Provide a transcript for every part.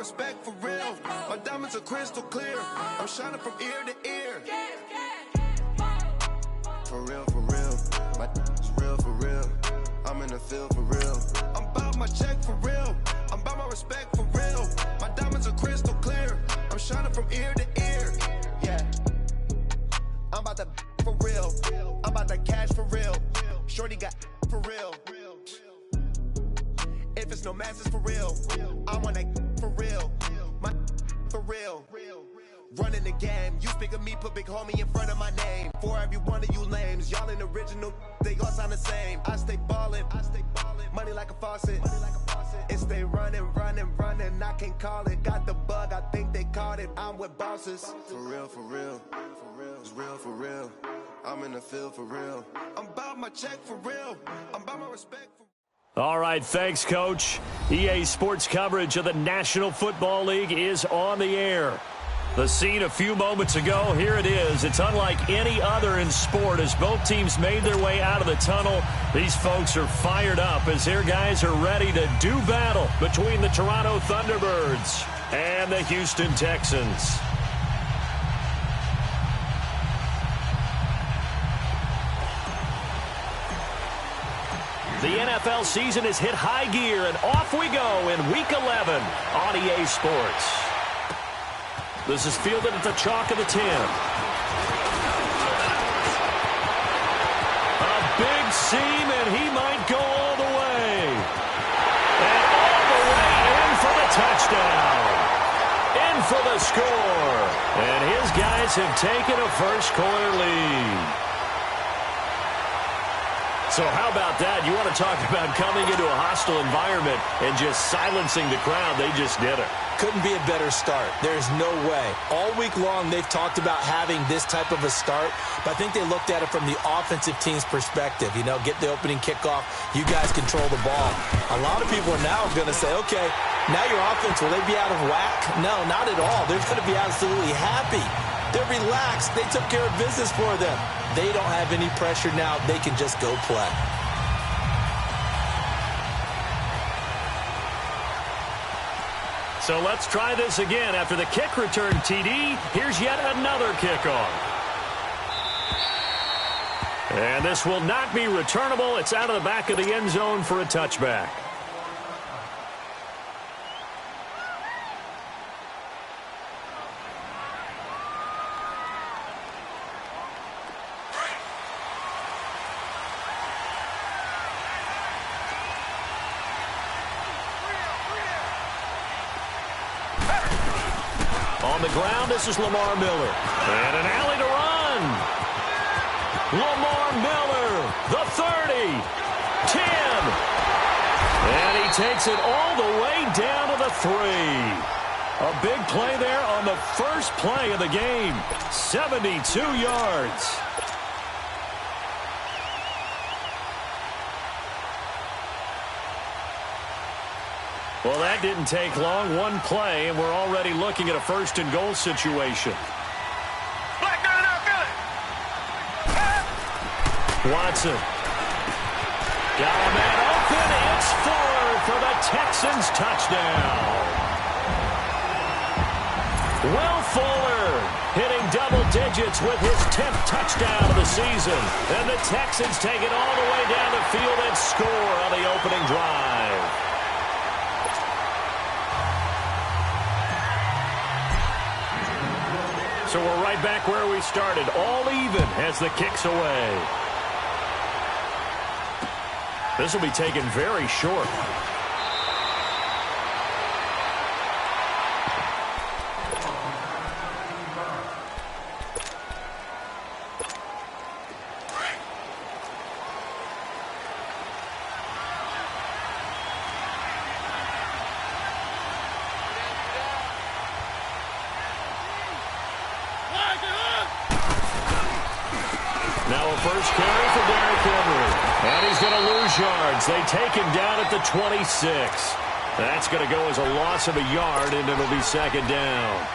respect for real. My diamonds are crystal clear. I'm shining from ear to ear. For real, for real. My is real for real. I'm in the field for real. I'm about my check for real. I'm about my respect for real. My diamonds are crystal clear. I'm shining from ear to ear. Yeah. I'm about to for real. I'm about to cash for real. Shorty got for real. If it's no masses for real, I want that for real. My for real. Running the game. You speak of me, put big homie in front of my name. For every one of you lames, y'all ain't original. They all sound the same. I stay ballin'. Money like a faucet. It stay running. I can't call it. Got the bug, I think they caught it. I'm with bosses. For real. It's real for real. I'm in the field for real. I'm about my check for real. I'm about my respect for real. All right, thanks, Coach. EA Sports coverage of the National Football League is on the air. The scene a few moments ago, here it is. It's unlike any other in sport as both teams made their way out of the tunnel. These folks are fired up as their guys are ready to do battle between the Toronto Thunderbirds and the Houston Texans. The NFL season has hit high gear, and off we go in Week 11 on EA Sports. This is fielded at the chalk of the 10. A big seam, and he might go all the way. And all the way in for the touchdown. In for the score. And his guys have taken a first-quarter lead. So how about that? You want to talk about coming into a hostile environment and just silencing the crowd. They just did it. Couldn't be a better start. There's no way. All week long, they've talked about having this type of a start, but I think they looked at it from the offensive team's perspective. You know, get the opening kickoff. You guys control the ball. A lot of people are now going to say, okay, now your offense, will they be out of whack? No, not at all. They're going to be absolutely happy. They're relaxed. They took care of business for them. They don't have any pressure now. They can just go play. So let's try this again. After the kick return TD, here's yet another kickoff. And this will not be returnable. It's out of the back of the end zone for a touchback. On the ground, this is Lamar Miller. And an alley to run. Lamar Miller, the 30, 10. And he takes it all the way down to the 3. A big play there on the first play of the game. 72 yards. Well, that didn't take long. One play, and we're already looking at a first-and-goal situation. Watson. Got a man open. It's 4 for the Texans touchdown. Will Fuller hitting double digits with his 10th touchdown of the season. And the Texans take it all the way down the field and score on the opening drive. So we're right back where we started, all even as the kick's away. This will be taken very short. Now a first carry for Derrick Henry. And he's going to lose yards. They take him down at the 26. That's going to go as a loss of a yard, and it'll be second down.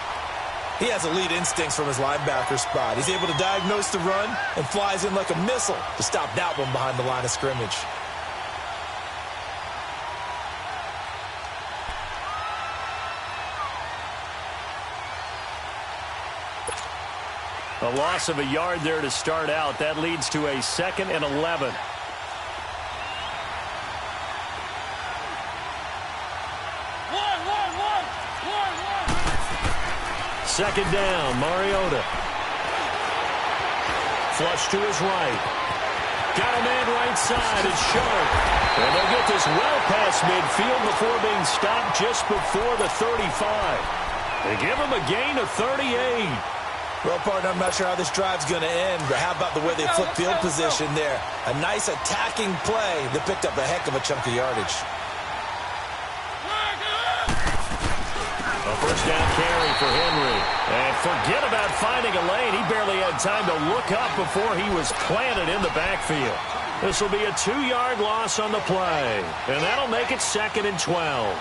He has elite instincts from his linebacker spot. He's able to diagnose the run and flies in like a missile to stop that one behind the line of scrimmage. A loss of a yard there to start out. That leads to a 2nd and 11. Second down, Mariota. Flush to his right. Got a man right side. It's Sharp. And they'll get this well past midfield before being stopped just before the 35. They give him a gain of 38. Well, partner, I'm not sure how this drive's going to end, but how about the way they flip field position there? A nice attacking play that picked up a heck of a chunk of yardage. A first down carry for Henry. And forget about finding a lane. He barely had time to look up before he was planted in the backfield. This will be a 2-yard loss on the play. And that'll make it 2nd and 12.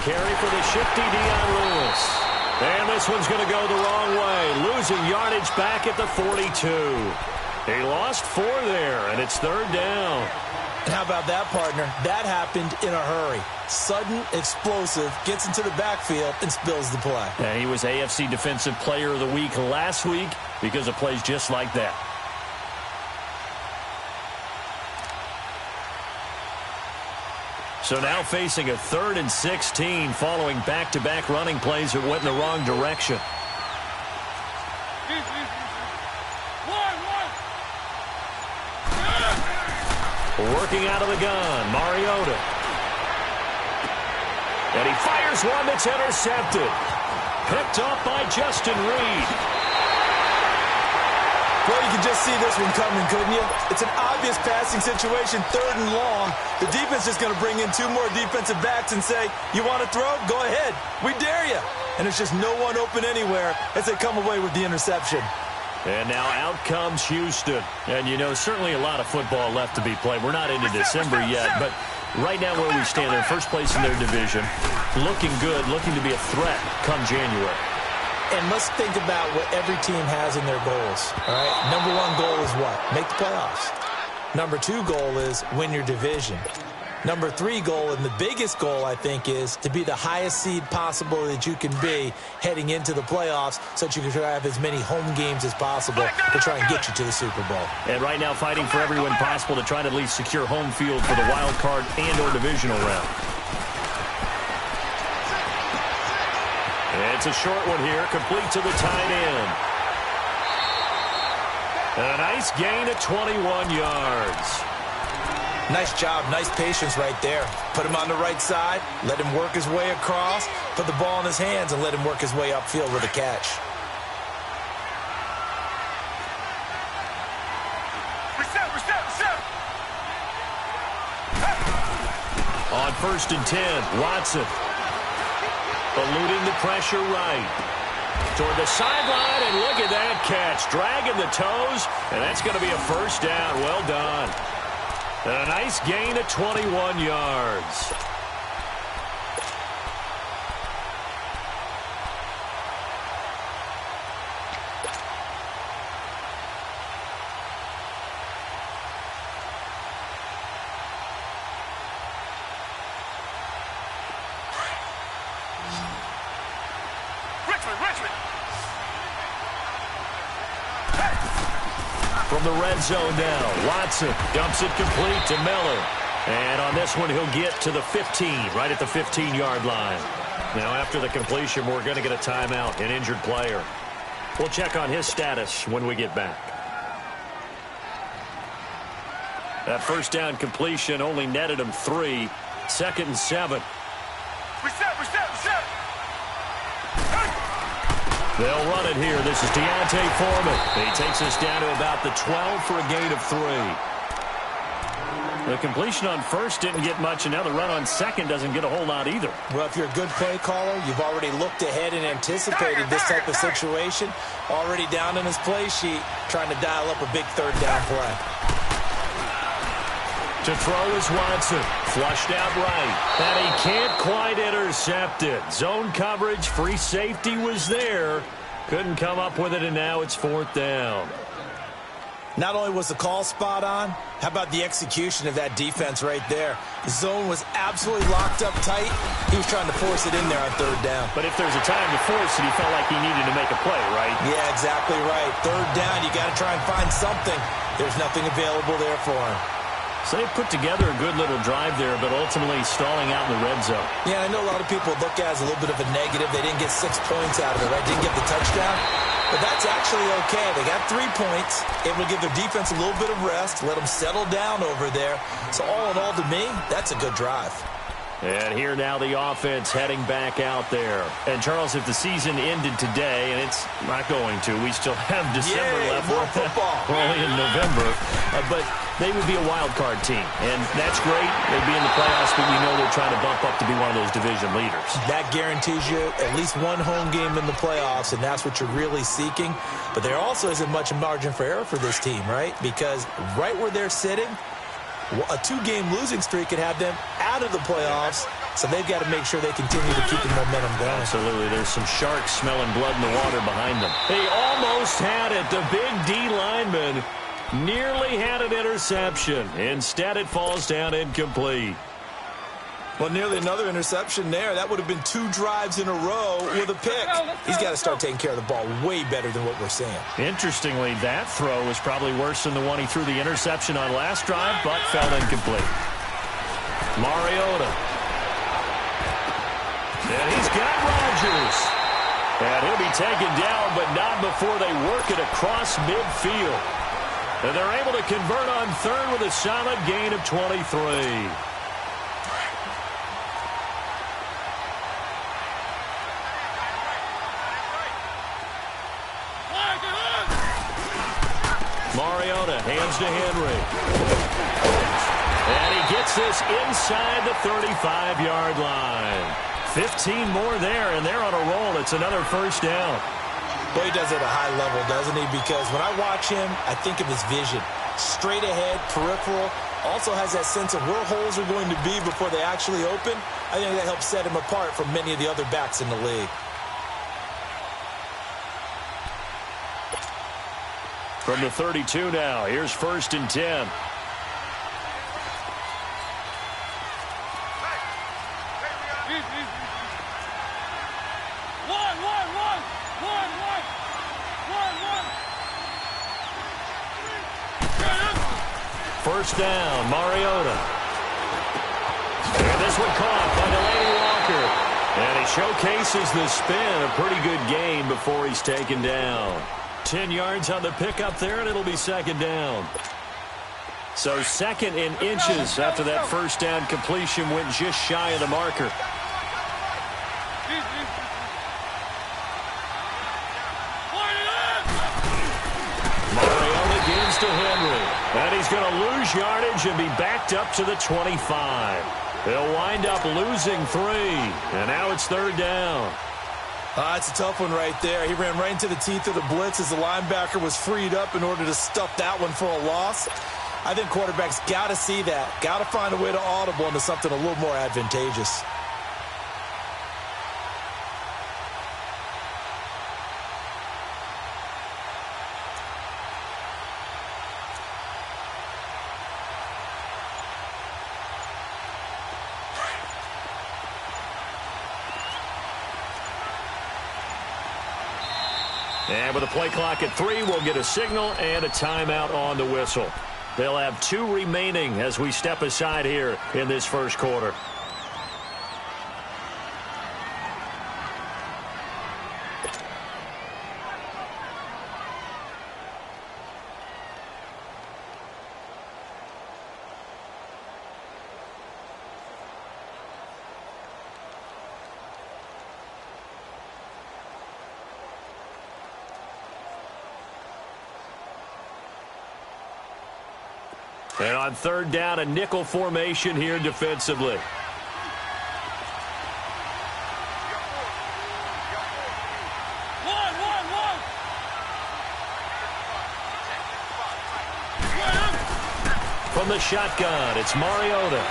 Carry for the shifty Dion Lewis. And this one's going to go the wrong way. Losing yardage back at the 42. He lost 4 there, and it's 3rd down. And how about that, partner? That happened in a hurry. Sudden, explosive, gets into the backfield, and spills the play. And he was AFC Defensive Player of the Week last week because of plays just like that. So now facing a 3rd and 16 following back-to-back running plays that went in the wrong direction. Working out of the gun, Mariota. And he fires one that's intercepted. Picked off by Justin Reed. Well, you can just see this one coming, couldn't you? It's an obvious passing situation, 3rd and long. The defense is going to bring in 2 more defensive backs and say, you want to throw? Go ahead. We dare you. And it's just no one open anywhere as they come away with the interception. And now out comes Houston. And, you know, certainly a lot of football left to be played. We're not into December yet, but right now where we stand, they're first place in their division. Looking good, looking to be a threat come January. And let's think about what every team has in their goals, all right? Number 1 goal is what? Make the playoffs. Number 2 goal is win your division. Number 3 goal, and the biggest goal, I think, is to be the highest seed possible that you can be heading into the playoffs so that you can try to have as many home games as possible to try and get you to the Super Bowl. And right now fighting for every win possible to try to at least secure home field for the wild card and or divisional round. It's a short one here, complete to the tight end. A nice gain of 21 yards. Nice job, nice patience right there. Put him on the right side, let him work his way across, put the ball in his hands, and let him work his way upfield with a catch. Reset. On 1st and 10, Watson. Eluding the pressure right. Toward the sideline, and look at that catch. Dragging the toes, and that's going to be a first down. Well done. And a nice gain of 21 yards. From the red zone now, Watson dumps it complete to Miller. And on this one, he'll get to the 15, right at the 15-yard line. Now, after the completion, we're going to get a timeout, an injured player. We'll check on his status when we get back. That first down completion only netted him 3. 2nd and 7. Reset. They'll run it here. This is Deontay Foreman. He takes us down to about the 12 for a gain of 3. The completion on 1st didn't get much, and now the run on 2nd doesn't get a whole lot either. Well, if you're a good play caller, you've already looked ahead and anticipated this type of situation. Already down in his play sheet, trying to dial up a big 3rd down play. To throw is Watson. Flushed out right. And he can't quite intercept it. Zone coverage, free safety was there. Couldn't come up with it, and now it's 4th down. Not only was the call spot on, how about the execution of that defense right there? The zone was absolutely locked up tight. He was trying to force it in there on 3rd down. But if there's a time to force it, he felt like he needed to make a play, right? Yeah, exactly right. 3rd down, you got to try and find something. There's nothing available there for him. So they put together a good little drive there, but ultimately stalling out in the red zone. Yeah, I know a lot of people look at it as a little bit of a negative. They didn't get 6 points out of it, right? Didn't get the touchdown. But that's actually okay. They got 3 points. Able to give their defense a little bit of rest, let them settle down over there. So all in all, to me, that's a good drive. And here now the offense heading back out there. And, Charles, if the season ended today, and it's not going to, we still have December left. More football. We're only in November. But they would be a wild card team. And that's great. They'd be in the playoffs, but you know they're trying to bump up to be one of those division leaders. That guarantees you at least one home game in the playoffs, and that's what you're really seeking. But there also isn't much margin for error for this team, right? Because right where they're sitting, a 2-game losing streak could have them out of the playoffs, so they've got to make sure they continue to keep the momentum going. Absolutely. There's some sharks smelling blood in the water behind them. He almost had it. The big D lineman nearly had an interception. Instead, it falls down incomplete. Well, nearly another interception there. That would have been 2 drives in a row with a pick. He's got to start taking care of the ball way better than what we're seeing. Interestingly, that throw was probably worse than the one he threw the interception on last drive, but fell incomplete. Mariota. And he's got Rodgers. And he'll be taken down, but not before they work it across midfield. And they're able to convert on 3rd with a solid gain of 23. Mariota hands to Henry. And he gets this inside the 35-yard line. 15 more there, and they're on a roll. It's another 1st down. Well, he does it at a high level, doesn't he? Because when I watch him, I think of his vision. Straight ahead, peripheral. Also has that sense of where holes are going to be before they actually open. I think that helps set him apart from many of the other backs in the league. From the 32 now, here's 1st and 10. First down, Mariota. And this one caught by Delaney Walker. And he showcases the spin. A pretty good gain before he's taken down. 10 yards on the pickup there, and it'll be 2nd down. So 2nd in inches after that 1st down completion went just shy of the marker. Mariota gives to Henry. And he's going to lose yardage and be backed up to the 25. They'll wind up losing 3. And now it's 3rd down. It's a tough one right there. He ran right into the teeth of the blitz as the linebacker was freed up in order to stuff that one for a loss. I think quarterbacks got to see that. Got to find a way to audible into something a little more advantageous. And with a play clock at 3, we'll get a signal and a timeout on the whistle. They'll have 2 remaining as we step aside here in this 1st quarter. And on 3rd down, a nickel formation here defensively. From From the shotgun, it's Mariota.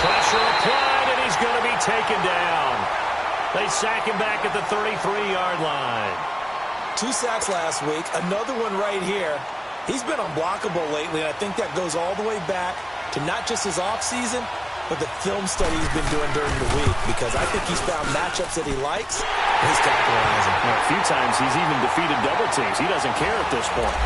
Pressure applied, and he's going to be taken down. They sack him back at the 33-yard line. 2 sacks last week, another one right here. He's been unblockable lately, and I think that goes all the way back to not just his offseason, but the film study he's been doing during the week, because I think he's found matchups that he likes, and he's capitalizing. A few times he's even defeated double teams. He doesn't care at this point.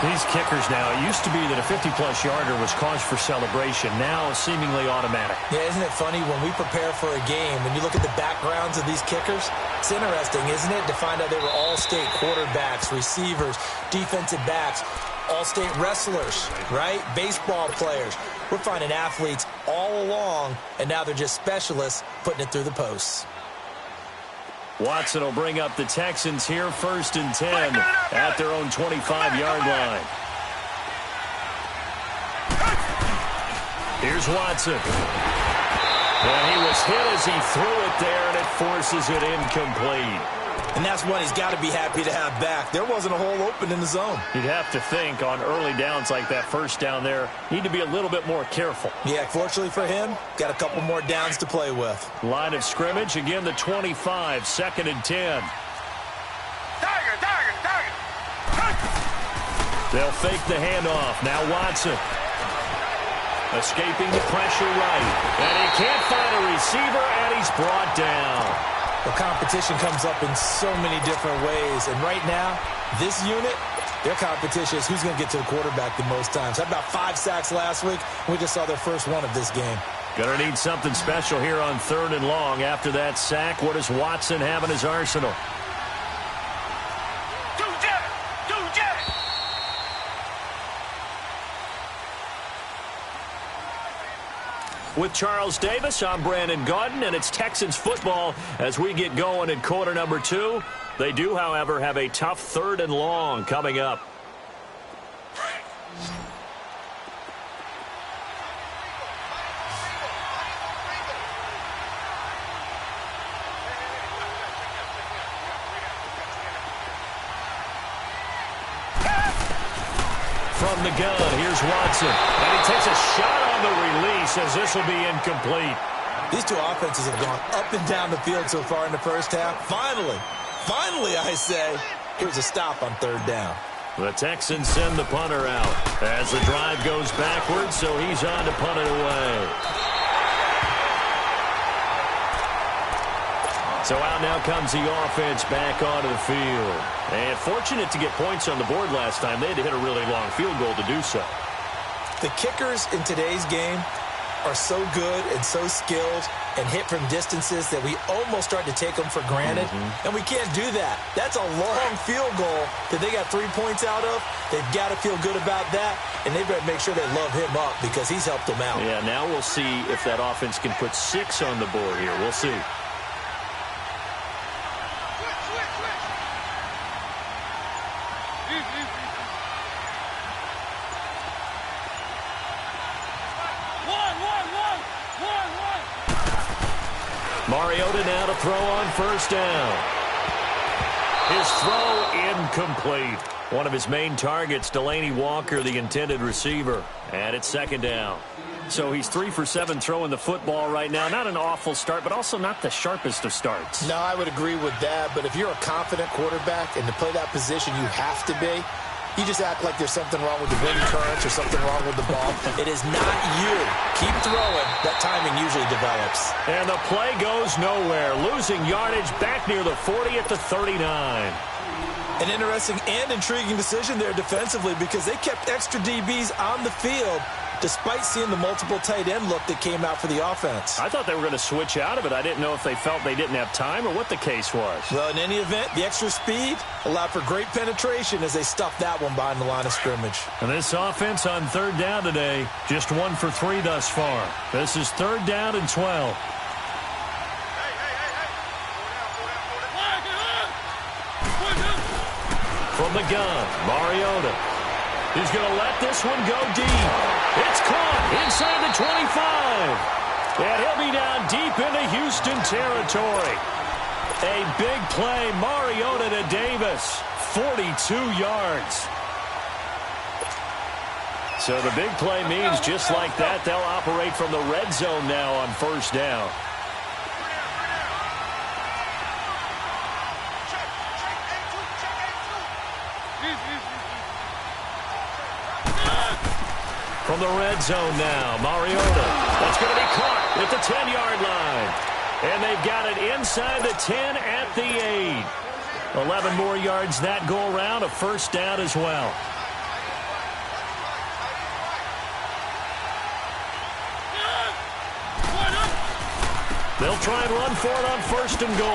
These kickers now, it used to be that a 50-plus yarder was cause for celebration. Now seemingly automatic. Yeah, isn't it funny when we prepare for a game, when you look at the backgrounds of these kickers, it's interesting, isn't it, to find out they were all-state quarterbacks, receivers, defensive backs, all-state wrestlers, right? Baseball players. We're finding athletes all along, and now they're just specialists putting it through the posts. Watson will bring up the Texans here, 1st and 10 at their own 25-yard line. Here's Watson. And he was hit as he threw it there, and it forces it incomplete. And that's one he's got to be happy to have back. There wasn't a hole open in the zone. You'd have to think on early downs like that, first down there, need to be a little bit more careful. Yeah, fortunately for him, got a couple more downs to play with. Line of scrimmage, again the 25, 2nd and 10. They'll fake the handoff. Now Watson. Escaping the pressure right. And he can't find a receiver, and he's brought down. The competition comes up in so many different ways. And right now, this unit, their competition is who's going to get to the quarterback the most times. Had about 5 sacks last week. We just saw their first one of this game. Going to need something special here on 3rd and long. After that sack, what does Watson have in his arsenal? With Charles Davis, I'm Brandon Gaudin, and it's Texans football as we get going in quarter number 2. They do, however, have a tough 3rd and long coming up. From the gun, here's Watson. And he takes a shot on the release as this will be incomplete. These two offenses have gone up and down the field so far in the first half. Finally, I say, here's a stop on 3rd down. The Texans send the punter out as the drive goes backwards, so he's on to punt it away. So out now comes the offense back onto the field. And fortunate to get points on the board last time. They had to hit a really long field goal to do so. The kickers in today's game are so good and so skilled and hit from distances that we almost start to take them for granted. And we can't do that. That's a long field goal that they got 3 points out of. They've got to feel good about that, and they better make sure they love him up because he's helped them out. Yeah, now we'll see if that offense can put 6 on the board here. We'll see. Mariota now to throw on 1st down. His throw incomplete. One of his main targets, Delaney Walker, the intended receiver. And it's 2nd down. So he's 3 for 7 throwing the football right now. Not an awful start, but also not the sharpest of starts. No, I would agree with that. But if you're a confident quarterback and to play that position, you have to be. You just act like there's something wrong with the wind currents or something wrong with the ball. It is not you. Keep throwing. That timing usually develops. And the play goes nowhere. Losing yardage back near the 40 at the 39. An interesting and intriguing decision there defensively because they kept extra DBs on the field despite seeing the multiple tight end look that came out for the offense. I thought they were going to switch out of it. I didn't know if they felt they didn't have time or what the case was. Well, in any event, the extra speed allowed for great penetration as they stuffed that one behind the line of scrimmage. And this offense on 3rd down today, just 1 for 3 thus far. This is 3rd down and 12. From the gun, Mariota. He's going to let this one go deep. It's caught inside the 25. And he'll be down deep into Houston territory. A big play, Mariota to Davis. 42 yards. So the big play means just like that, they'll operate from the red zone now on first down. From the red zone now, Mariota. That's going to be caught at the 10-yard line. And they've got it inside the 10 at the 8. 11 more yards that go around, a first down as well. They'll try and run for it on first and goal.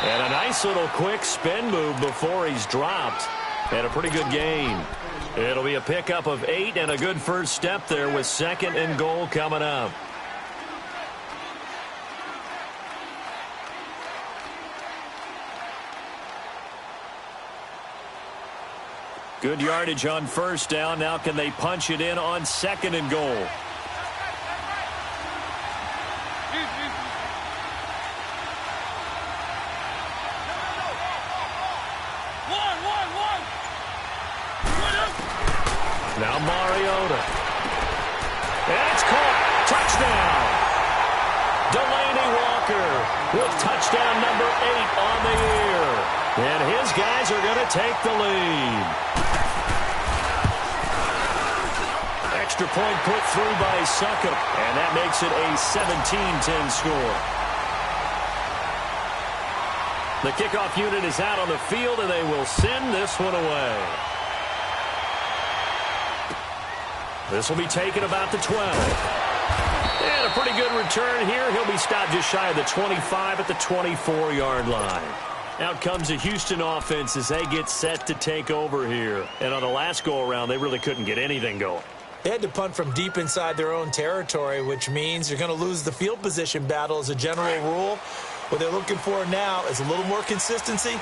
And a nice little quick spin move before he's dropped. And a pretty good gain. It'll be a pickup of 8 and a good first step there with second and goal coming up. Good yardage on first down. Now can they punch it in on second and goal? Now Mariota. And it's caught. Touchdown. Delaney Walker with touchdown number 8 on the year. And his guys are going to take the lead. Extra point put through by Succop. And that makes it a 17-10 score. The kickoff unit is out on the field, and they will send this one away. This will be taken about the 12. And a pretty good return here. He'll be stopped just shy of the 25 at the 24-yard line. Out comes the Houston offense as they get set to take over here. And on the last go-around, they really couldn't get anything going. They had to punt from deep inside their own territory, which means you're going to lose the field position battle as a general rule. What they're looking for now is a little more consistency,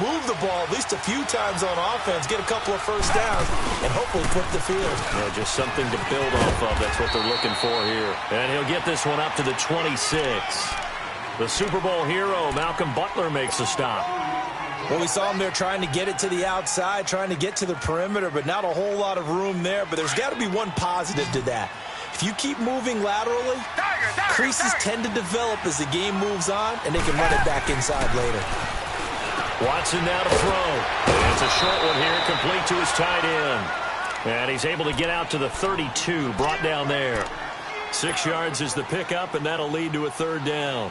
move the ball at least a few times on offense, get a couple of first downs, and hopefully flip the field. Yeah, just something to build off of. That's what they're looking for here. And he'll get this one up to the 26. The Super Bowl hero, Malcolm Butler, makes a stop. Well, we saw him there trying to get it to the outside, trying to get to the perimeter, but not a whole lot of room there. But there's got to be one positive to that. If you keep moving laterally, creases tend to develop as the game moves on, and they can run it back inside later. Watson now to throw. And it's a short one here, complete to his tight end. And he's able to get out to the 32, brought down there. 6 yards is the pickup, and that'll lead to a third down.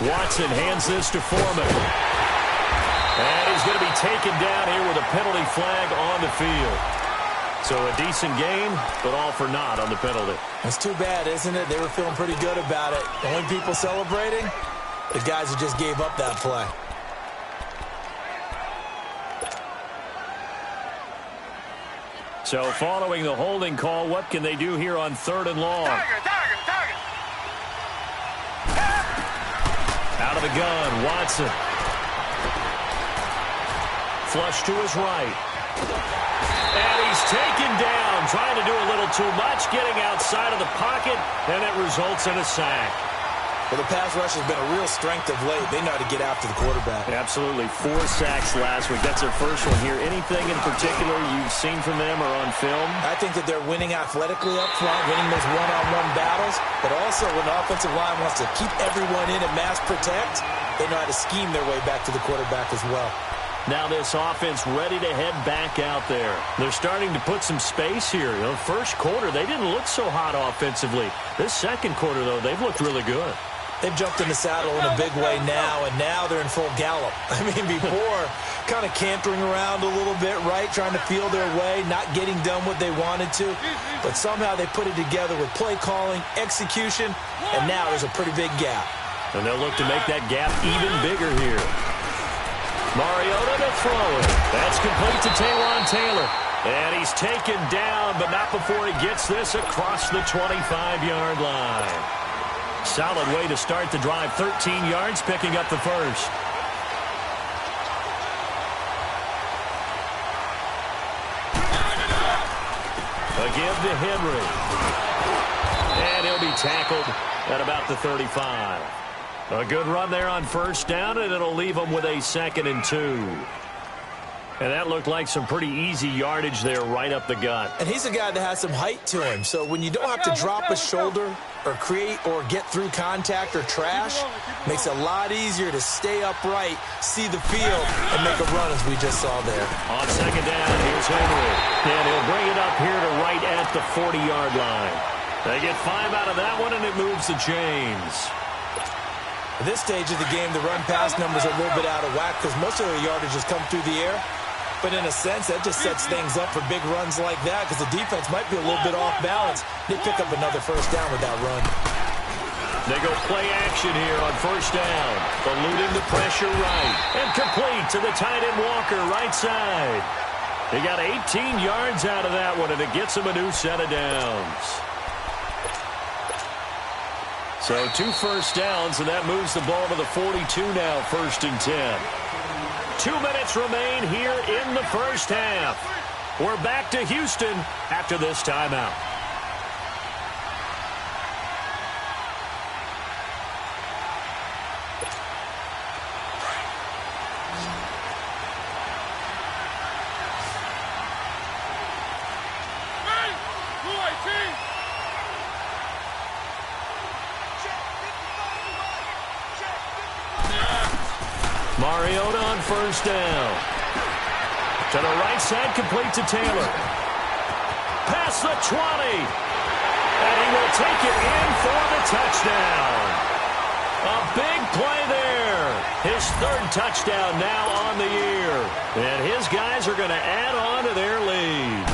Watson hands this to Foreman. And he's going to be taken down here with a penalty flag on the field. So a decent game, but all for naught on the penalty. That's too bad, isn't it? They were feeling pretty good about it. The only people celebrating, the guys who just gave up that play. So following the holding call, what can they do here on third and long? Out of the gun, Watson. Flush to his right. And he's taken down, trying to do a little too much, getting outside of the pocket, and it results in a sack. Well, the pass rush has been a real strength of late. They know how to get after the quarterback. Absolutely. 4 sacks last week. That's their first one here. Anything in particular you've seen from them or on film? I think that they're winning athletically up front, winning those one-on-one battles, but also when the offensive line wants to keep everyone in and mass protect, they know how to scheme their way back to the quarterback as well. Now this offense ready to head back out there. They're starting to put some space here. You know, first quarter, they didn't look so hot offensively. This second quarter, though, they've looked really good. They've jumped in the saddle in a big way now, and now they're in full gallop. I mean, before, kind of cantering around a little bit, right, trying to feel their way, not getting done what they wanted to. But somehow they put it together with play calling, execution, and now there's a pretty big gap. And they'll look to make that gap even bigger here. Mariota to throw it. That's complete to Taywan Taylor. And he's taken down, but not before he gets this across the 25-yard line. Solid way to start the drive. 13 yards, picking up the first. A give to Henry. And he'll be tackled at about the 35. A good run there on first down, and it'll leave them with a 2nd and 2. And that looked like some pretty easy yardage there right up the gut. And he's a guy that has some height to him. So when you don't have to drop a shoulder or create or get through contact or trash, makes it a lot easier to stay upright, see the field, and make a run as we just saw there. On 2nd down, here's Henry. And he'll bring it up here to right at the 40-yard line. They get 5 out of that one, and it moves the chains. At this stage of the game, the run-pass numbers are a little bit out of whack because most of the yardage has come through the air. But in a sense, that just sets things up for big runs like that because the defense might be a little bit off balance. They pick up another first down with that run. They go play action here on first down. Eluding the pressure right. And complete to the tight end Walker, right side. They got 18 yards out of that one, and it gets them a new set of downs. So 2 first downs, and that moves the ball to the 42 now, 1st and 10. 2 minutes remain here in the first half. We're back to Houston after this timeout. Mariota on first down. To the right side, complete to Taylor. Past the 20. And he will take it in for the touchdown. A big play there. His 3rd touchdown now on the year. And his guys are going to add on to their lead.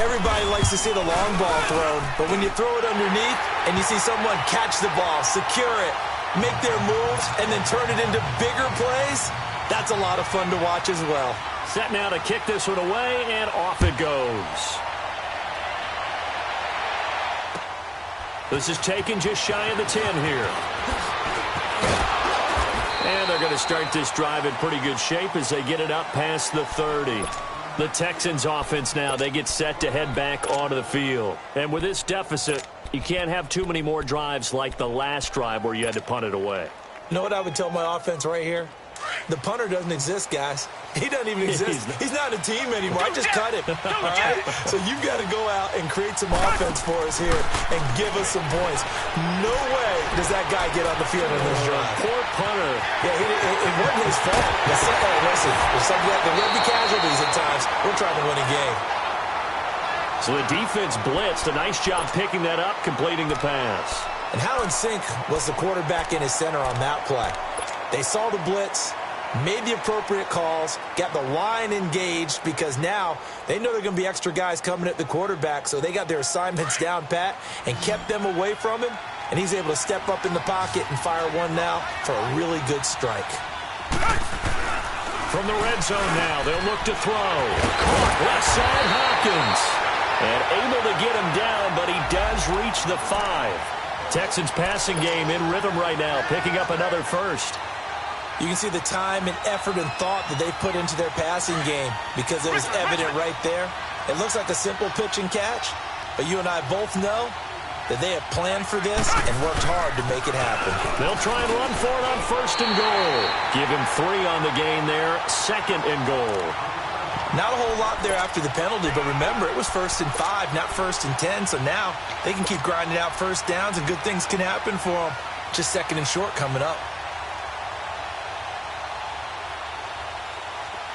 Everybody likes to see the long ball thrown, but when you throw it underneath and you see someone catch the ball, secure it, make their moves, and then turn it into bigger plays, that's a lot of fun to watch as well. Set now to kick this one away, and off it goes. This is taken just shy of the 10 here. And they're going to start this drive in pretty good shape as they get it up past the 30. The Texans offense now, they get set to head back onto the field. And with this deficit, you can't have too many more drives like the last drive where you had to punt it away. You know what I would tell my offense right here? The punter doesn't exist, guys. He doesn't even exist. He's not a team anymore. I just cut him. All right? So you've got to go out and create some offense for us here and give us some points. No way does that guy get on the field in this drive. Poor punter. Yeah, it wasn't his fault. Listen, there will be casualties at times. We're trying to win a game. So the defense blitzed. A nice job picking that up, completing the pass. And how in sync was the quarterback in his center on that play? They saw the blitz, made the appropriate calls, got the line engaged because now they know there are going to be extra guys coming at the quarterback, so they got their assignments down pat and kept them away from him, and he's able to step up in the pocket and fire one now for a really good strike. From the red zone now, they'll look to throw. Left side, Hopkins. And able to get him down, but he does reach the 5. Texans passing game in rhythm right now, picking up another first. You can see the time and effort and thought that they put into their passing game because it was evident right there. It looks like a simple pitch and catch, but you and I both know that they have planned for this and worked hard to make it happen. They'll try and run for it on 1st and goal. Give him 3 on the gain there, 2nd and goal. Not a whole lot there after the penalty, but remember, it was 1st and 5, not 1st and 10, so now they can keep grinding out first downs and good things can happen for them. Just 2nd and short coming up.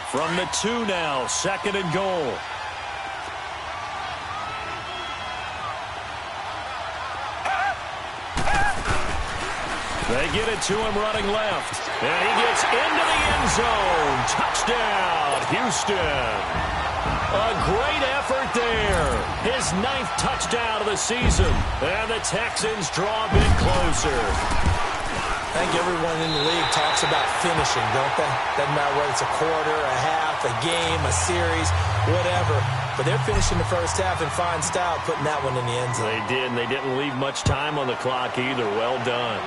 From the 2 now, 2nd and goal. They get it to him running left. And he gets into the end zone. Touchdown, Houston. A great effort there. His 9th touchdown of the season. And the Texans draw a bit closer. I think everyone in the league talks about finishing, don't they? Doesn't matter whether it's a quarter, a half, a game, a series, whatever. But they're finishing the first half in fine style, putting that one in the end zone. They did, and they didn't leave much time on the clock either. Well done.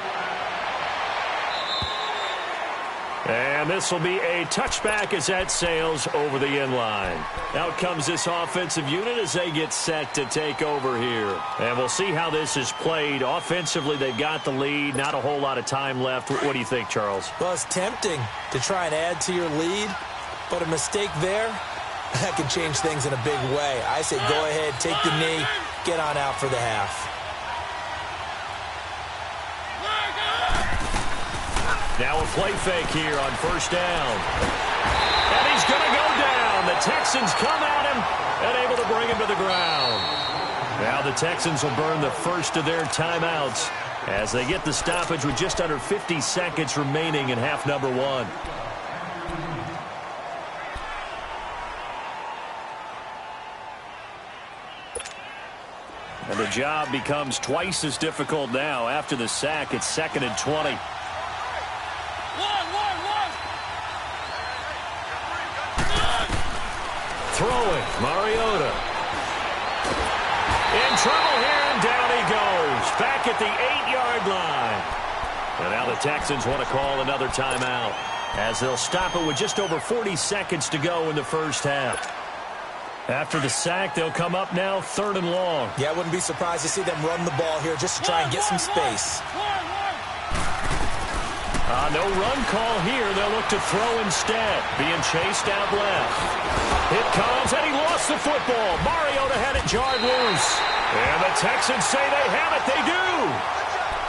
And And this will be a touchback as that sails over the end line. Out comes this offensive unit as they get set to take over here. And we'll see how this is played. Offensively, they've got the lead. Not a whole lot of time left. What do you think, Charles? Well, it's tempting to try and add to your lead, but a mistake there, that can change things in a big way. I say go ahead, take the knee, get on out for the half. Now a play fake here on first down. And he's going to go down. The Texans come at him and able to bring him to the ground. Now the Texans will burn the first of their timeouts as they get the stoppage with just under 50 seconds remaining in half number one. And the job becomes twice as difficult now. After the sack, it's 2nd and 20. Throwing, Mariota. In trouble here, and down he goes. Back at the 8-yard line. And now the Texans want to call another timeout as they'll stop it with just over 40 seconds to go in the first half. After the sack, they'll come up now 3rd and long. Yeah, I wouldn't be surprised to see them run the ball here just to try and get some space. No run call here. They'll look to throw instead. Being chased out left. It comes, and he lost the football. Mariota had it jarred loose. And the Texans say they have it. They do.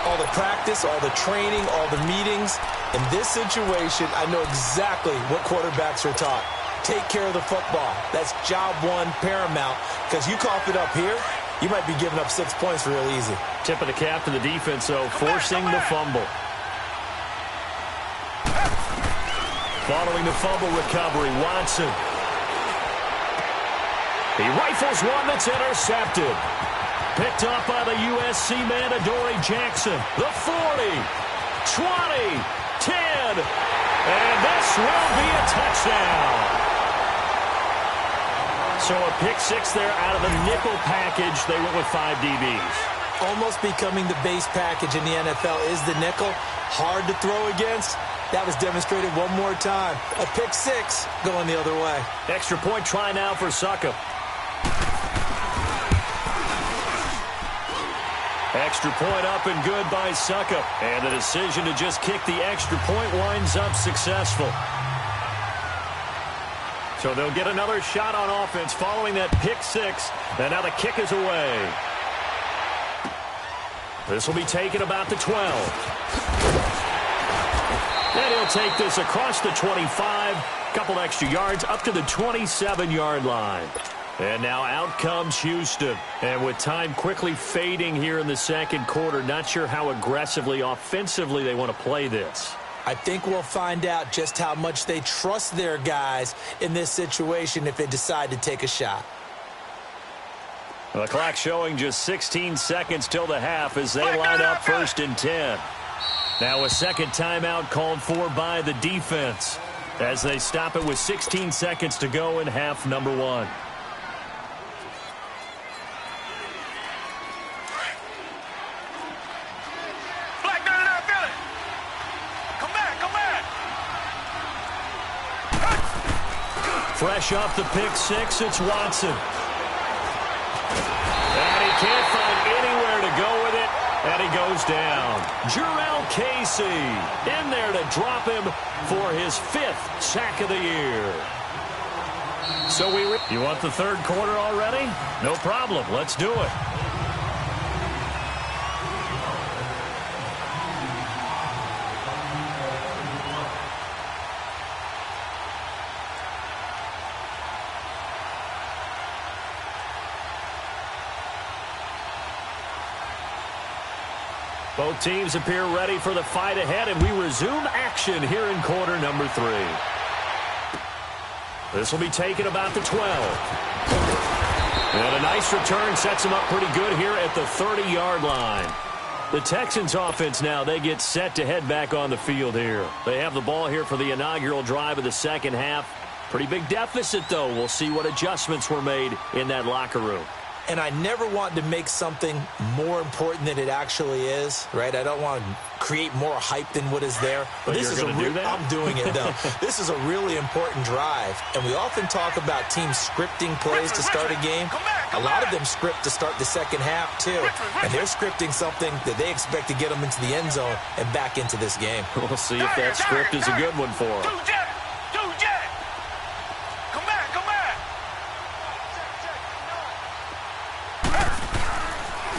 All the practice, all the training, all the meetings. In this situation, I know exactly what quarterbacks are taught. Take care of the football. That's job one, paramount. Because you cough it up here, you might be giving up 6 points real easy. Tip of the cap to the defense, though, forcing the fumble. Following the fumble recovery, Watson. He rifles one that's intercepted. Picked up by the USC man, Adoree Jackson. The 40, 20, 10, and this will be a touchdown. So a pick six there out of the nickel package. They went with 5 DBs. Almost becoming the base package in the NFL is the nickel. Hard to throw against. That was demonstrated one more time. A pick six going the other way. Extra point try now for Succop. Extra point up and good by Succop. And the decision to just kick the extra point winds up successful. So they'll get another shot on offense following that pick six. And now the kick is away. This will be taken about the 12. And he'll take this across the 25. Couple extra yards up to the 27-yard line. And now out comes Houston. And with time quickly fading here in the second quarter, not sure how aggressively, offensively they want to play this. I think we'll find out just how much they trust their guys in this situation if they decide to take a shot. Well, the clock showing just 16 seconds till the half as they line up 1st and 10. Now a second timeout called for by the defense as they stop it with 16 seconds to go in half number one. Fresh off the pick six, it's Watson. And he can't find anywhere to go with it, and he goes down. Jurrell Casey in there to drop him for his 5th sack of the year. So you want the third quarter already? No problem. Let's do it. Both teams appear ready for the fight ahead, and we resume action here in quarter number 3. This will be taken about the 12. And a nice return sets them up pretty good here at the 30-yard line. The Texans offense now, they get set to head back on the field here. They have the ball here for the inaugural drive of the second half. Pretty big deficit, though. We'll see what adjustments were made in that locker room. and I never want to make something more important than it actually is, right? I don't want to create more hype than what is there. But this is I'm doing it, though. This is a really important drive, and we often talk about teams scripting plays to start a game. A lot of them script to start the second half, too, and they're scripting something that they expect to get them into the end zone and back into this game. We'll see if that script is a good one for them.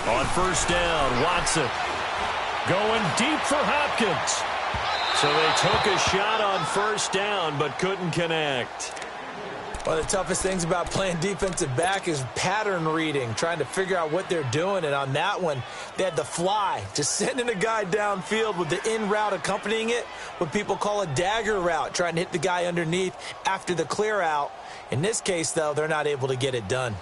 On first down, Watson going deep for Hopkins. So they took a shot on first down but couldn't connect. One of the toughest things about playing defensive back is pattern reading, trying to figure out what they're doing. And on that one, they had the fly, just sending a guy downfield with the in route accompanying it, what people call a dagger route, trying to hit the guy underneath after the clear out. In this case, though, they're not able to get it done.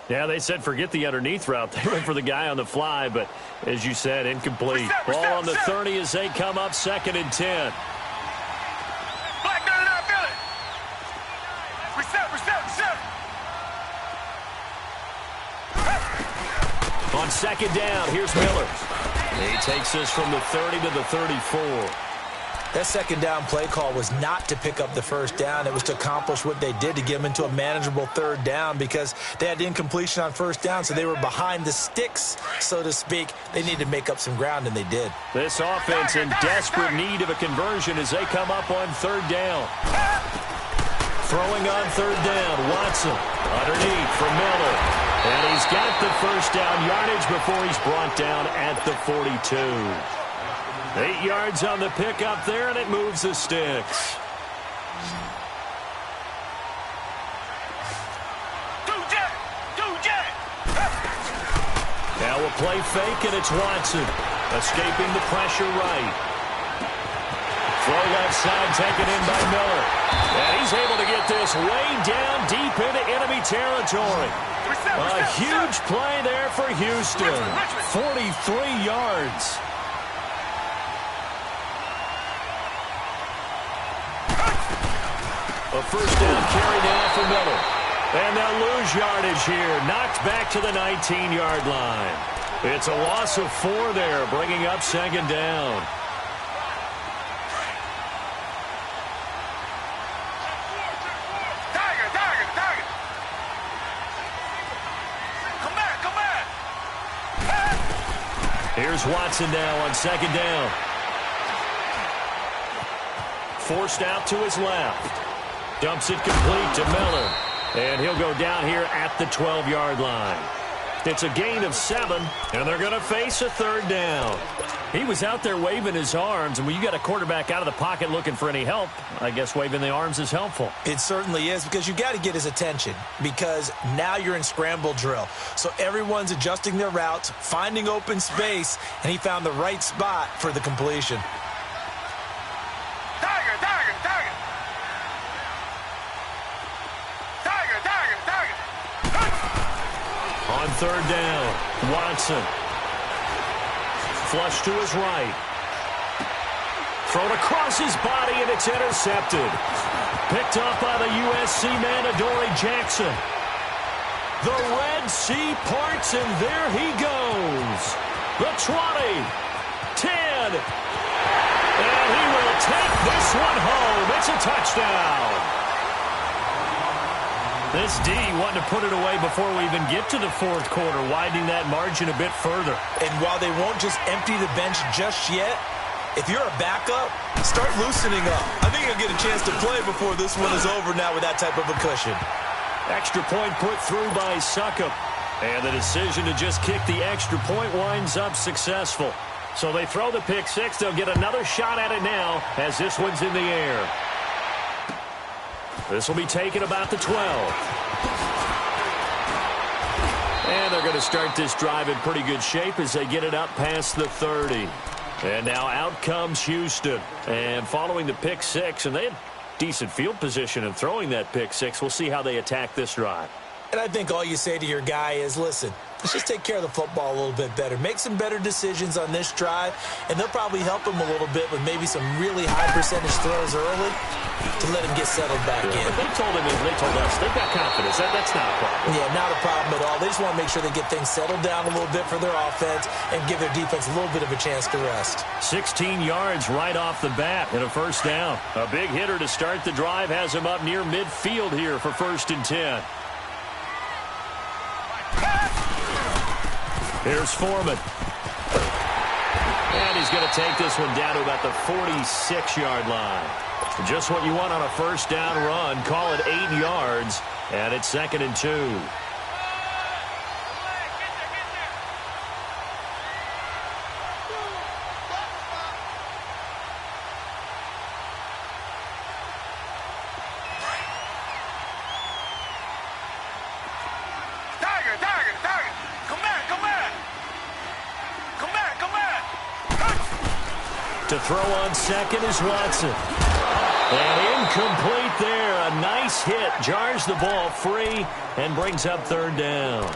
Yeah, they said forget the underneath route. They went for the guy on the fly, but as you said, incomplete. Ball on the 30 as they come up 2nd and 10. On 2nd down, here's Miller. He takes this from the 30 to the 34. That 2nd down play call was not to pick up the first down. It was to accomplish what they did to get them into a manageable 3rd down because they had incompletion on first down, so they were behind the sticks, so to speak. They needed to make up some ground, and they did. This offense in desperate need of a conversion as they come up on 3rd down. Throwing on 3rd down, Watson underneath for Miller. And he's got the first down yardage before he's brought down at the 42. 8 yards on the pickup there, and it moves the sticks. Now we'll play fake, and it's Watson. Escaping the pressure right. Throw left side, taken in by Miller. And he's able to get this way down deep into enemy territory. A huge play there for Houston. 43 yards. A first down carry now for Miller. And they'll lose yardage here. Knocked back to the 19-yard line. It's a loss of 4 there, bringing up 2nd down. Here's Watson now on 2nd down. Forced out to his left. Dumps it complete to Miller. And he'll go down here at the 12-yard line. It's a gain of 7, and they're going to face a 3rd down. He was out there waving his arms, and when you got a quarterback out of the pocket looking for any help, I guess waving the arms is helpful. It certainly is, because you got to get his attention, because now you're in scramble drill. So everyone's adjusting their routes, finding open space, and he found the right spot for the completion. On 3rd down, Watson. Flush to his right. Thrown across his body, and it's intercepted. Picked up by the USC man, Adoree Jackson. The Red Sea parts, and there he goes. The 20, 10, and he will take this one home. It's a touchdown. This D wanting to put it away before we even get to the 4th quarter, widening that margin a bit further. And while they won't just empty the bench just yet, if you're a backup, start loosening up. I think you'll get a chance to play before this one is over now with that type of a cushion. Extra point put through by Succop. And the decision to just kick the extra point winds up successful. So they throw the pick 6. They'll get another shot at it now as this one's in the air. This will be taken about the 12. And they're going to start this drive in pretty good shape as they get it up past the 30. And now out comes Houston. And following the pick 6, and they had decent field position in throwing that pick 6. We'll see how they attack this drive. And I think all you say to your guy is, listen, let's just take care of the football a little bit better. Make some better decisions on this drive, and they'll probably help him a little bit with maybe some really high percentage throws early. to let him get settled back in. But they told us they've got confidence. That's not a problem. Yeah, not a problem at all. They just want to make sure they get things settled down a little bit for their offense and give their defense a little bit of a chance to rest. 16 yards right off the bat and a first down. A big hitter to start the drive has him up near midfield here for 1st and 10. Here's Foreman. And he's going to take this one down to about the 46-yard line. Just what you want on a first down run. Call it 8 yards, and it's 2nd and 2. To throw on second is Watson. And incomplete there. A nice hit. Jars the ball free and brings up 3rd down.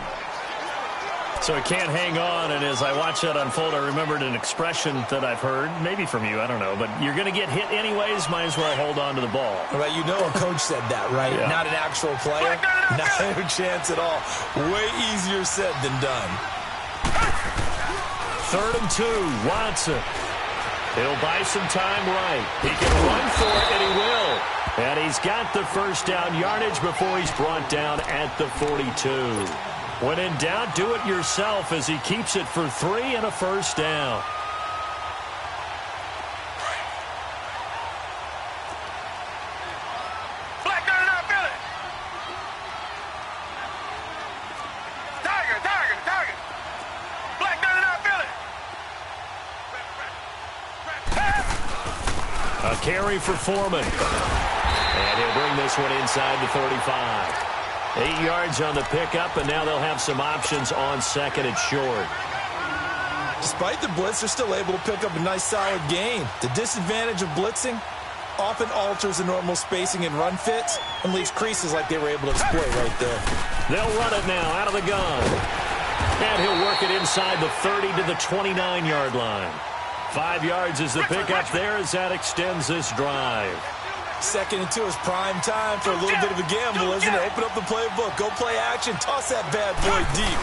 So he can't hang on, and as I watch that unfold, I remembered an expression that I've heard, maybe from you, I don't know, but you're going to get hit anyways, might as well hold on to the ball. Right, you know a coach said that, right? Yeah. Not an actual player. Not a chance at all. Way easier said than done. 3rd and 2, Watson. He'll buy some time right. He can run for it, and he will. And he's got the first down yardage before he's brought down at the 42. When in doubt, do it yourself as he keeps it for 3 and a first down. A carry for Foreman. And he'll bring this one inside the 35. 8 yards on the pickup, and now they'll have some options on 2nd and short. Despite the blitz, they're still able to pick up a nice, solid gain. The disadvantage of blitzing often alters the normal spacing and run fits and leaves creases like they were able to exploit right there. They'll run it now out of the gun. And he'll work it inside the 30 to the 29-yard line. 5 yards is the pickup there as that extends this drive. 2nd and 2 is prime time for a little bit of a gamble, isn't it? Open up the playbook, go play action, toss that bad boy deep.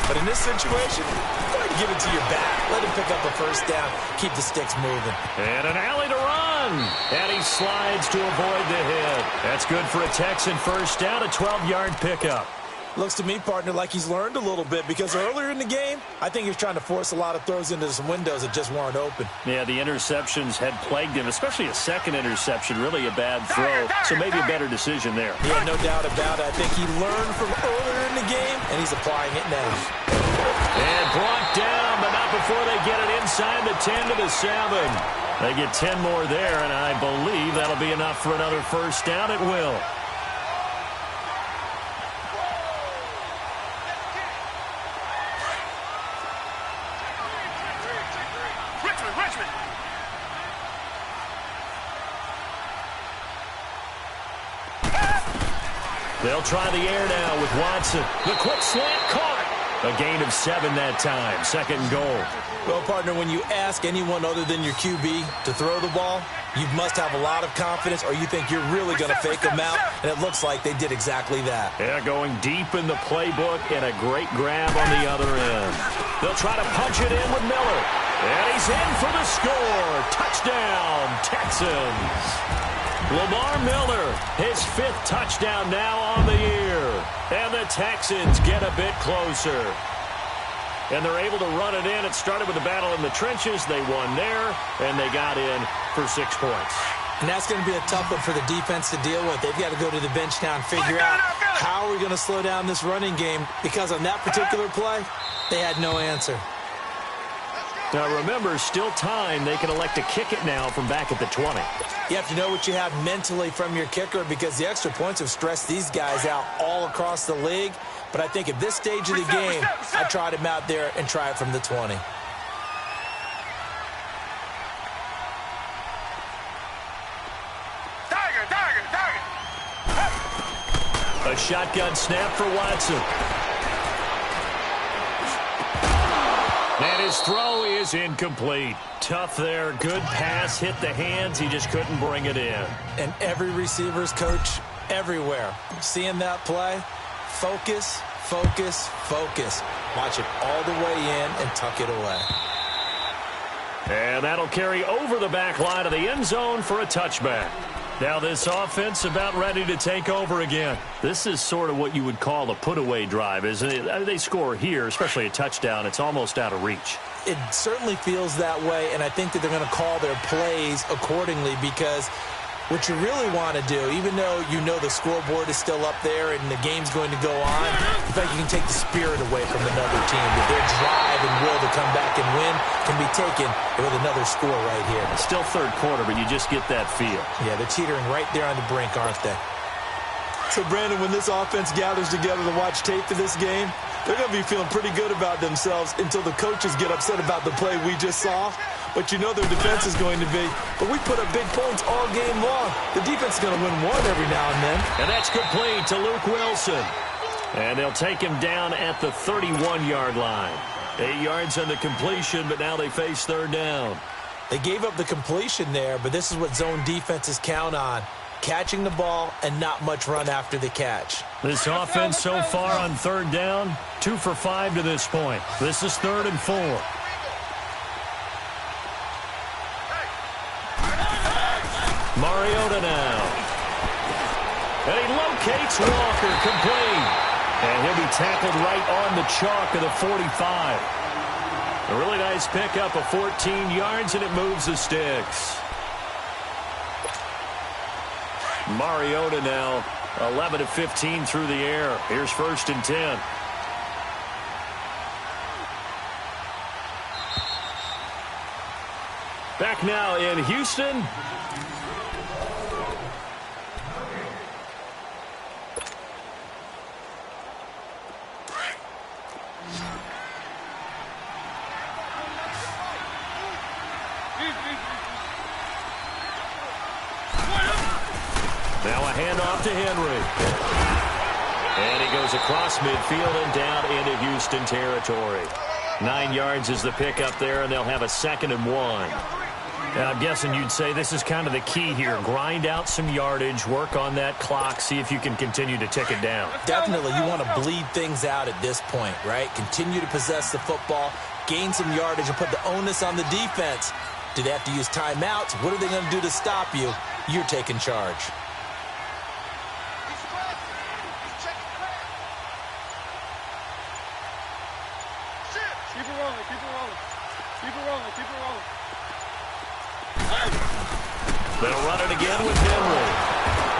But in this situation, go ahead and give it to your back. Let him pick up a first down, keep the sticks moving. And an alley to run. And he slides to avoid the hit. That's good for a Texan first down, a 12-yard pickup. Looks to me, partner, like he's learned a little bit because earlier in the game, I think he was trying to force a lot of throws into some windows that just weren't open. Yeah, the interceptions had plagued him, especially a second interception, really a bad throw. So maybe a better decision there. Yeah, no doubt about it. I think he learned from earlier in the game, and he's applying it now. And brought down, but not before they get it inside the 10 to the 7. They get 10 more there, and I believe that'll be enough for another first down. It will. They'll try the air now with Watson. The quick slant caught. A gain of 7 that time. 2nd and goal. Well, partner, when you ask anyone other than your QB to throw the ball, you must have a lot of confidence or you think you're really going to fake them out, and it looks like they did exactly that. Yeah, going deep in the playbook and a great grab on the other end. They'll try to punch it in with Miller. And he's in for the score. Touchdown, Texans. Lamar Miller, his 5th touchdown now on the year. And the Texans get a bit closer. And they're able to run it in. It started with a battle in the trenches. They won there, and they got in for 6 points. And that's going to be a tough one for the defense to deal with. They've got to go to the bench now and figure out how are we going to slow down this running game, because on that particular play, they had no answer. Now, remember, still time. They can elect to kick it now from back at the 20. You have to know what you have mentally from your kicker, because the extra points have stressed these guys out all across the league. But I think at this stage of the game, I tried him out there and try it from the 20. A shotgun snap for Watson. And his throw is incomplete. Tough there. Good pass. Hit the hands. He just couldn't bring it in. And every receiver's coach everywhere. Seeing that play, focus, focus, focus. Watch it all the way in and tuck it away. And that'll carry over the back line of the end zone for a touchback. Now this offense about ready to take over again. This is sort of what you would call a put-away drive, isn't it? I mean, they score here, especially a touchdown. It's almost out of reach. It certainly feels that way, and I think that they're going to call their plays accordingly because what you really want to do, even though you know the scoreboard is still up there and the game's going to go on, in fact, you can take the spirit away from another team. That their drive and will to come back and win can be taken with another score right here. It's still third quarter, but you just get that feel. Yeah, they're teetering right there on the brink, aren't they? So, Brandon, when this offense gathers together to watch tape for this game, they're going to be feeling pretty good about themselves until the coaches get upset about the play we just saw. But you know their defense is going to be. But we put up big points all game long. The defense is going to win one every now and then. And that's complete to Luke Wilson. And they'll take him down at the 31-yard line. 8 yards on the completion, but now they face third down. They gave up the completion there, but this is what zone defenses count on. Catching the ball and not much run after the catch. This offense so far on third down, 2 for 5 to this point. This is 3rd and 4. Mariota now. And he locates Walker, complete. And he'll be tackled right on the chalk of the 45. A really nice pickup of 14 yards, and it moves the sticks. Mariota now 11 of 15 through the air. Here's 1st and 10. Back now in Houston. Now a handoff to Henry. And he goes across midfield and down into Houston territory. 9 yards is the pickup there, and they'll have a 2nd and 1. Now, I'm guessing you'd say this is kind of the key here. Grind out some yardage, work on that clock, see if you can continue to tick it down. Definitely, you want to bleed things out at this point, right? Continue to possess the football, gain some yardage, and put the onus on the defense. Do they have to use timeouts? What are they going to do to stop you? You're taking charge. Keep it rolling, keep it rolling. Keep it rolling, keep it rolling. They'll run it again with Henry.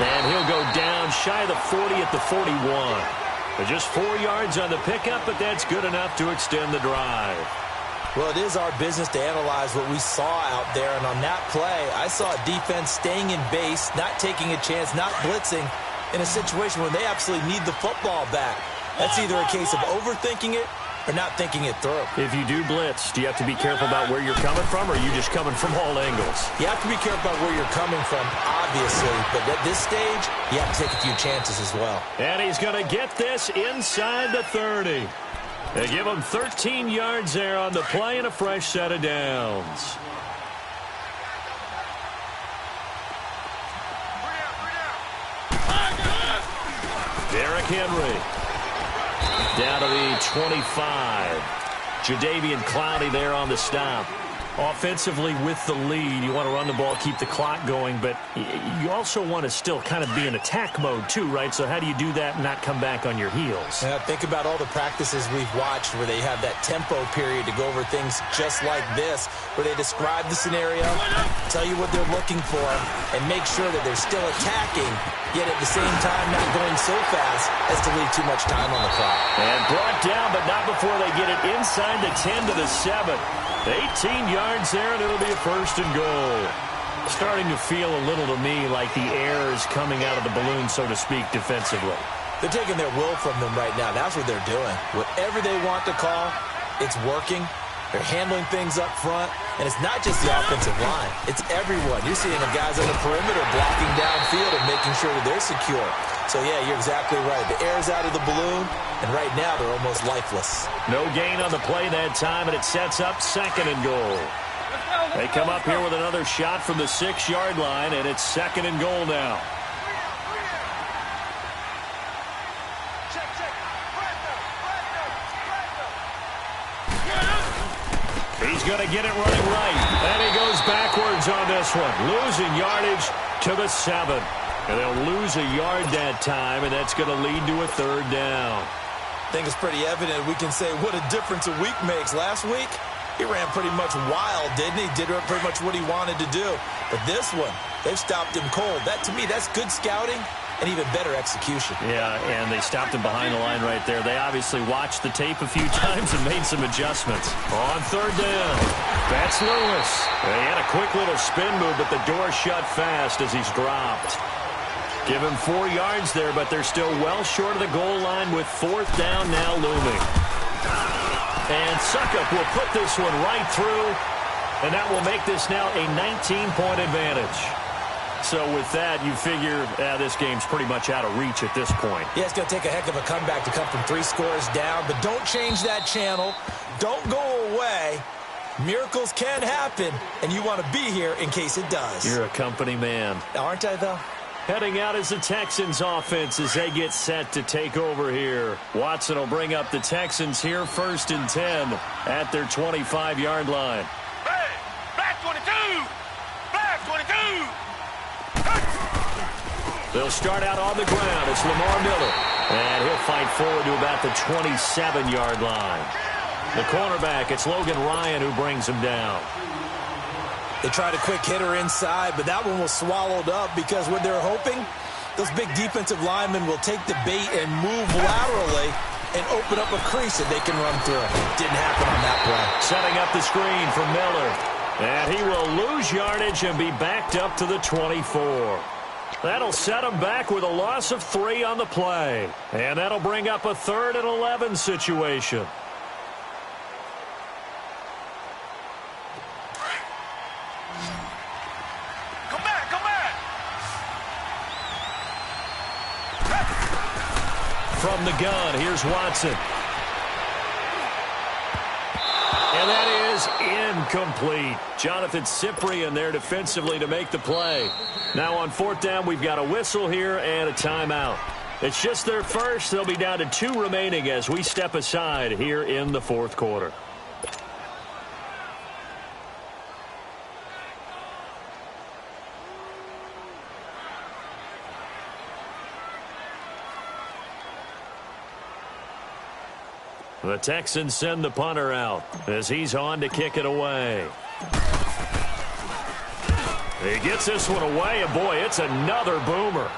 And he'll go down shy of the 40 at the 41. But just 4 yards on the pickup, but that's good enough to extend the drive. Well, it is our business to analyze what we saw out there. And on that play, I saw a defense staying in base, not taking a chance, not blitzing in a situation where they absolutely need the football back. That's either a case of overthinking it or not thinking it through. If you do blitz, do you have to be careful about where you're coming from, or are you just coming from all angles? You have to be careful about where you're coming from, obviously. But at this stage, you have to take a few chances as well. And he's going to get this inside the 30. They give him 13 yards there on the play and a fresh set of downs. Derrick Henry. Down to the 25. Jadeveon Clowney there on the stop. Offensively with the lead, you want to run the ball, keep the clock going, but you also want to still kind of be in attack mode too, right? So how do you do that and not come back on your heels? Yeah, think about all the practices we've watched where they have that tempo period to go over things just like this, where they describe the scenario, tell you what they're looking for, and make sure that they're still attacking, yet at the same time not going so fast as to leave too much time on the clock. And brought down, but not before they get it inside the 10 to the 7. 18 yards there, and it'll be a 1st and goal. Starting to feel a little to me like the air is coming out of the balloon, so to speak, defensively. They're taking their will from them right now. That's what they're doing. Whatever they want to call, it's working. They're handling things up front, and it's not just the offensive line. It's everyone. You're seeing the guys on the perimeter blocking downfield and making sure that they're secure. So, yeah, you're exactly right. The air's out of the balloon, and right now they're almost lifeless. No gain on the play that time, and it sets up 2nd and goal. They come up here with another shot from the 6-yard line, and it's 2nd and goal now. He's going to get it running right, and he goes backwards on this one, losing yardage to the 7. And they'll lose a yard that time, and that's going to lead to a 3rd down. I think it's pretty evident. We can say what a difference a week makes. Last week, he ran pretty much wild, didn't he? Did pretty much what he wanted to do. But this one, they've stopped him cold. That, to me, that's good scouting and even better execution. Yeah, and they stopped him behind the line right there. They obviously watched the tape a few times and made some adjustments. On 3rd down, that's Lewis. They had a quick little spin move, but the door shut fast as he's dropped. Give him 4 yards there, but they're still well short of the goal line with 4th down now looming. And Suckup will put this one right through, and that will make this now a 19-point advantage. So with that, you figure this game's pretty much out of reach at this point. Yeah, it's going to take a heck of a comeback to come from 3 scores down, but don't change that channel. Don't go away. Miracles can happen, and you want to be here in case it does. You're a company man. Aren't I, though? Heading out is the Texans offense as they get set to take over here. Watson will bring up the Texans here 1st and 10 at their 25-yard line. Hey, back 22! Back 22! They'll start out on the ground. It's Lamar Miller. And he'll fight forward to about the 27-yard line. The cornerback, it's Logan Ryan who brings him down. They tried a quick hitter inside, but that one was swallowed up because what they're hoping, those big defensive linemen will take the bait and move laterally and open up a crease that they can run through. Didn't happen on that play. Setting up the screen for Miller. And he will lose yardage and be backed up to the 24. That'll set him back with a loss of 3 on the play. And that'll bring up a 3rd and 11 situation. From the gun, here's Watson. And that is incomplete. Jonathan Cyprien there defensively to make the play. Now on 4th down, we've got a whistle here and a timeout. It's just their first. They'll be down to 2 remaining as we step aside here in the 4th quarter. The Texans send the punter out as he's on to kick it away. He gets this one away, and boy, it's another boomer.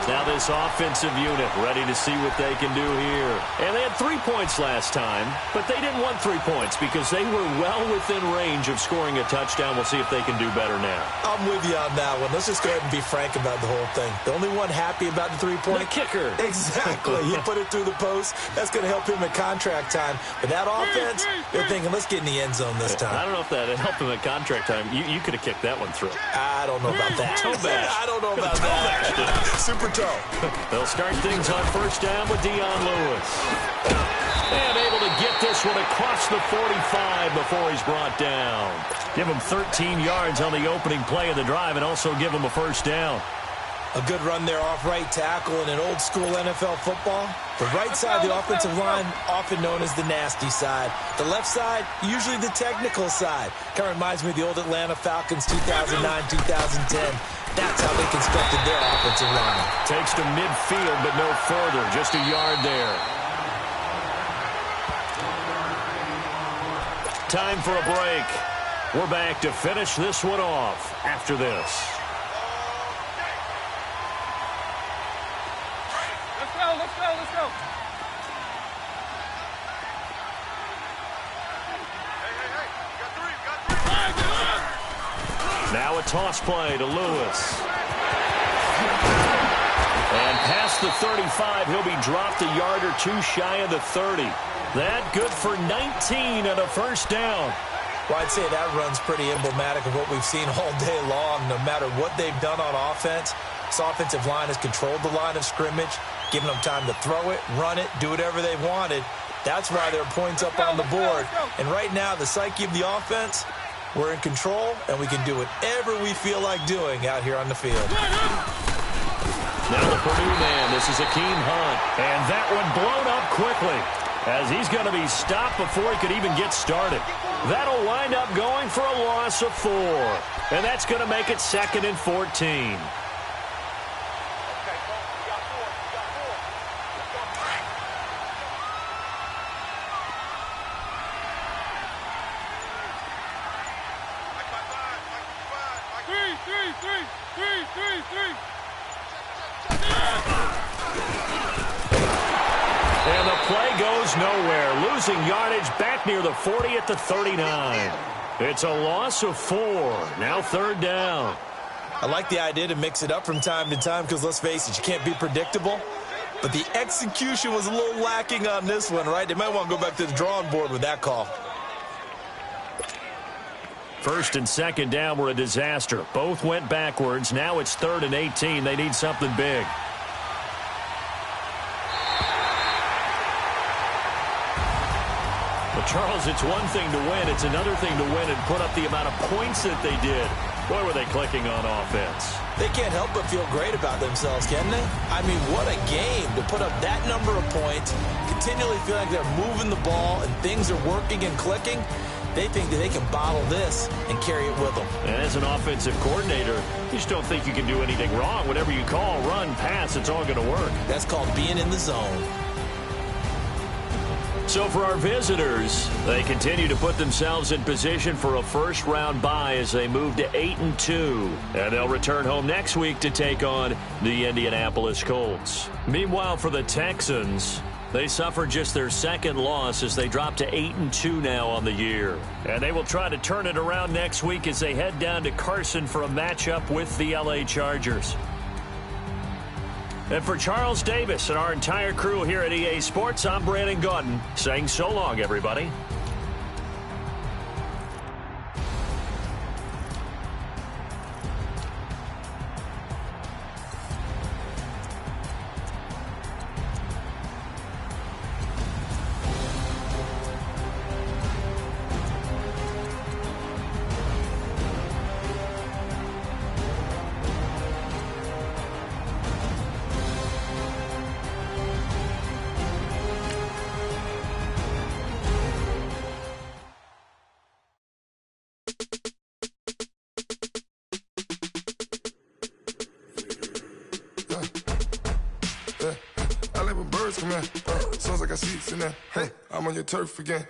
Now this offensive unit ready to see what they can do here. And they had 3 points last time, but they didn't want 3 points because they were well within range of scoring a touchdown. We'll see if they can do better now. I'm with you on that one. Let's just go ahead and be frank about the whole thing. The only one happy about the 3-point? The kicker. Exactly. He put it through the post. That's going to help him in contract time. But that offense, they're thinking, let's get in the end zone this time. I don't know if that helped him in contract time. You could have kicked that one through. I don't know about that. I don't know about that. Super toe. They'll start things on 1st down with Dion Lewis. And able to get this one across the 45 before he's brought down. Give him 13 yards on the opening play of the drive and also give him a 1st down. A good run there off right tackle in an old school NFL football. The right side of the offensive line, often known as the nasty side. The left side, usually the technical side. Kind of reminds me of the old Atlanta Falcons 2009-2010. That's how they constructed their offensive line. Takes to midfield, but no further. Just a yard there. Time for a break. We're back to finish this one off after this. Let's go. Now a toss play to Lewis. And past the 35, he'll be dropped a yard or 2 shy of the 30. That good for 19 and a 1st down. Well, I'd say that run's pretty emblematic of what we've seen all day long. No matter what they've done on offense, this offensive line has controlled the line of scrimmage, giving them time to throw it, run it, do whatever they wanted. That's why there are points up on the board. And right now, the psyche of the offense, we're in control, and we can do whatever we feel like doing out here on the field. Now the Purdue man, this is Akeem Hunt. And that one blown up quickly as he's going to be stopped before he could even get started. That'll wind up going for a loss of 4. And that's going to make it 2nd and 14. And the play goes nowhere, losing yardage back near the 40 at the 39. It's a loss of 4. Now 3rd down. I like the idea to mix it up from time to time because, let's face it, you can't be predictable. But the execution was a little lacking on this one, right? They might want to go back to the drawing board with that call. 1st and 2nd down were a disaster. Both went backwards. Now it's 3rd and 18. They need something big. But Charles, it's one thing to win. It's another thing to win and put up the amount of points that they did. Boy, were they clicking on offense. They can't help but feel great about themselves, can they? I mean, what a game to put up that number of points, continually feel like they're moving the ball and things are working and clicking. They think that they can bottle this and carry it with them. And as an offensive coordinator, you just don't think you can do anything wrong. Whatever you call, run, pass, it's all going to work. That's called being in the zone. So for our visitors, they continue to put themselves in position for a first-round bye as they move to 8-2. And they'll return home next week to take on the Indianapolis Colts. Meanwhile, for the Texans, they suffered just their 2nd loss as they drop to 8-2 now on the year. And they will try to turn it around next week as they head down to Carson for a matchup with the LA Chargers. And for Charles Davis and our entire crew here at EA Sports, I'm Brandon Gaudin saying so long, everybody. I like when birds come in. Sounds like I got seats in there. Hey, I'm on your turf again.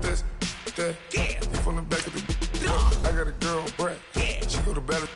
This, that. You from the back of the. I got a girl, Brett. She go to battle.